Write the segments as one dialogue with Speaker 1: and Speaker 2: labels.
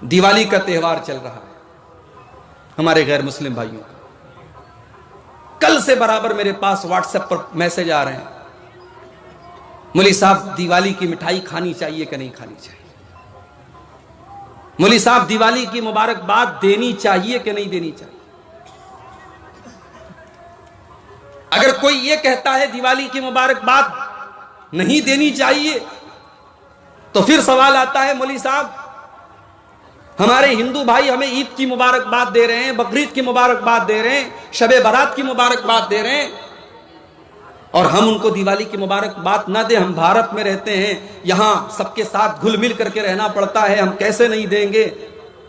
Speaker 1: دیوالی کا تہوار چل رہا ہے ہمارے غیر مسلم بھائیوں کا. کل سے برابر میرے پاس واٹس ایپ پر میسج آ رہے ہیں, مولوی صاحب دیوالی کی مٹھائی کھانی چاہیے کہ نہیں کھانی چاہیے, مولوی صاحب دیوالی کی مبارکباد دینی چاہیے کہ نہیں دینی چاہیے. اگر کوئی یہ کہتا ہے دیوالی کی مبارکباد نہیں دینی چاہیے تو پھر سوال آتا ہے مولوی صاحب ہمارے ہندو بھائی ہمیں عید کی مبارکباد دے رہے ہیں, بقرعید کی مبارکباد دے رہے ہیں, شب برات کی مبارکباد دے رہے ہیں, اور ہم ان کو دیوالی کی مبارکباد نہ دیں. ہم بھارت میں رہتے ہیں, یہاں سب کے ساتھ گھل مل کر کے رہنا پڑتا ہے, ہم کیسے نہیں دیں گے؟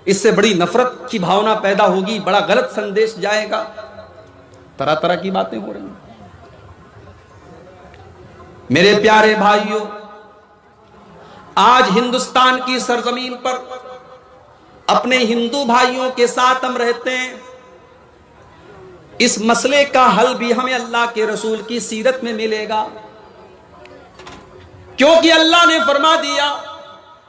Speaker 1: اس سے بڑی نفرت کی بھاونا پیدا ہوگی, بڑا غلط سندیش جائے گا. طرح طرح کی باتیں ہو رہی ہیں. میرے پیارے بھائیوں, آج ہندوستان کی سرزمین پر اپنے ہندو بھائیوں کے ساتھ ہم رہتے ہیں. اس مسئلے کا حل بھی ہمیں اللہ کے رسول کی سیرت میں ملے گا, کیونکہ اللہ نے فرما دیا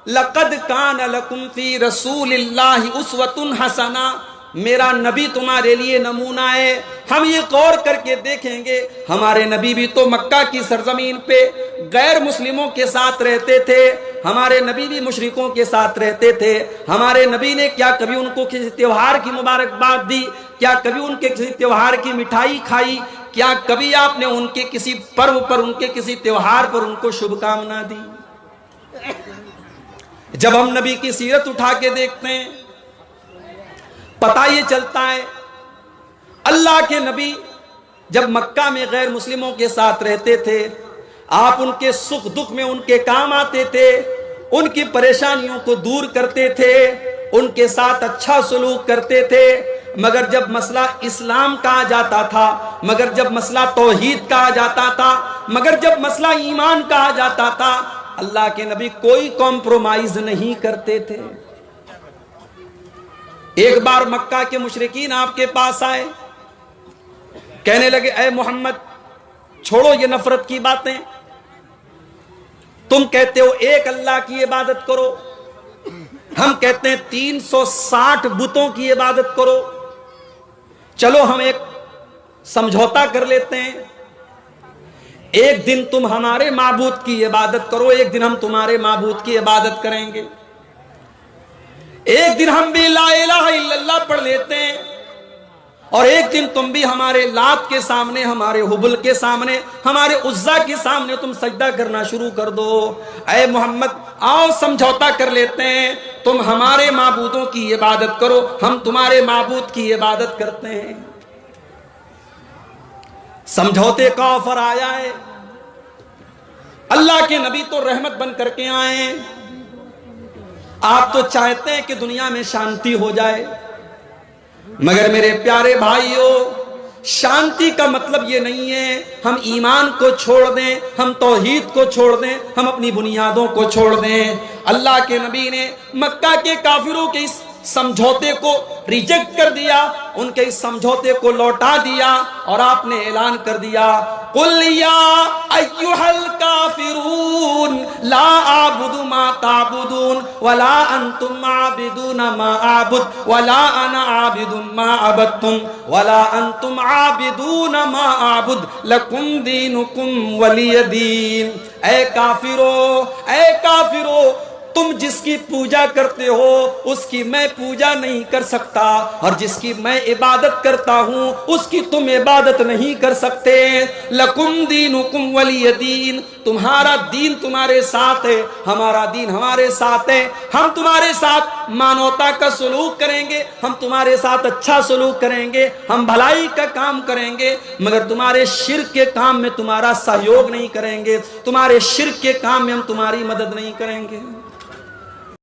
Speaker 1: لَقَدْ كَانَ لَكُمْ فِي رَسُولِ اللَّهِ أُسْوَةٌ حَسَنَةٌ, میرا نبی تمہارے لیے نمونہ ہے. ہم یہ غور کر کے دیکھیں گے, ہمارے نبی بھی تو مکہ کی سرزمین پہ غیر مسلموں کے ساتھ رہتے تھے, ہمارے نبی بھی مشرکوں کے ساتھ رہتے تھے. ہمارے نبی نے کیا کبھی ان کو کسی تہوار کی مبارکباد دی؟ کیا کبھی ان کے کسی تہوار کی مٹھائی کھائی؟ کیا کبھی آپ نے ان کے کسی پرو پر, ان کے کسی تہوار پر ان کو شبھ کامنا دی؟ جب ہم نبی کی سیرت اٹھا کے دیکھتے ہیں پتہ یہ چلتا ہے اللہ کے نبی جب مکہ میں غیر مسلموں کے ساتھ رہتے تھے, آپ ان کے سکھ دکھ میں ان کے کام آتے تھے, ان کی پریشانیوں کو دور کرتے تھے, ان کے ساتھ اچھا سلوک کرتے تھے. مگر جب مسئلہ اسلام کا آ جاتا تھا, مگر جب مسئلہ توحید کا آ جاتا تھا, مگر جب مسئلہ ایمان کا آ جاتا تھا, اللہ کے نبی کوئی کمپرومائز نہیں کرتے تھے. ایک بار مکہ کے مشرکین آپ کے پاس آئے, کہنے لگے اے محمد چھوڑو یہ نفرت کی باتیں, تم کہتے ہو ایک اللہ کی عبادت کرو, ہم کہتے ہیں 360 بتوں کی عبادت کرو, چلو ہم ایک سمجھوتا کر لیتے ہیں, ایک دن تم ہمارے معبود کی عبادت کرو, ایک دن ہم تمہارے معبود کی عبادت کریں گے, ایک دن ہم بھی لا الہ الا اللہ پڑھ لیتے ہیں, اور ایک دن تم بھی ہمارے لات کے سامنے, ہمارے حبل کے سامنے, ہمارے عزا کے سامنے تم سجدہ کرنا شروع کر دو. اے محمد آؤ سمجھوتا کر لیتے ہیں, تم ہمارے معبودوں کی عبادت کرو, ہم تمہارے معبود کی عبادت کرتے ہیں. سمجھوتے کا آفر آیا ہے. اللہ کے نبی تو رحمت بن کر کے آئے ہیں. آپ تو چاہتے ہیں کہ دنیا میں شانتی ہو جائے, مگر میرے پیارے بھائیوں شانتی کا مطلب یہ نہیں ہے ہم ایمان کو چھوڑ دیں, ہم توحید کو چھوڑ دیں, ہم اپنی بنیادوں کو چھوڑ دیں. اللہ کے نبی نے مکہ کے کافروں کے اس سمجھوتے کو ریجیکٹ کر دیا, ان کے اس سمجھوتے کو لوٹا دیا, اور آپ نے اعلان کر دیا قُلْ يَا أَيُّهَا الْكَافِرُونَ لَا أَعْبُدُ مَا تَعْبُدُونَ وَلَا أَنْتُمْ عَابِدُونَ مَا أَعْبُدُ وَلَا أَنَا عَابِدٌ مَا عَبَدتُّمْ وَلَا أَنْتُمْ عَابِدُونَ مَا أَعْبُدُ لَكُمْ دِينُكُمْ وَلِيَ دِينِ. اے کافرو, تم جس کی پوجا کرتے ہو اس کی میں پوجا نہیں کر سکتا, اور جس کی میں عبادت کرتا ہوں اس کی تم عبادت نہیں کر سکتے. لکم دینکم ولی دین, تمہارا دین تمہارے ساتھ ہے, ہمارا دین ہمارے ساتھ ہے. ہم تمہارے ساتھ مانوتا کا سلوک کریں گے, ہم تمہارے ساتھ اچھا سلوک کریں گے, ہم بھلائی کا کام کریں گے, مگر تمہارے شرک کے کام میں تمہارا سہیوگ نہیں کریں گے, تمہارے شرک کے کام میں ہم تمہاری مدد نہیں کریں گے.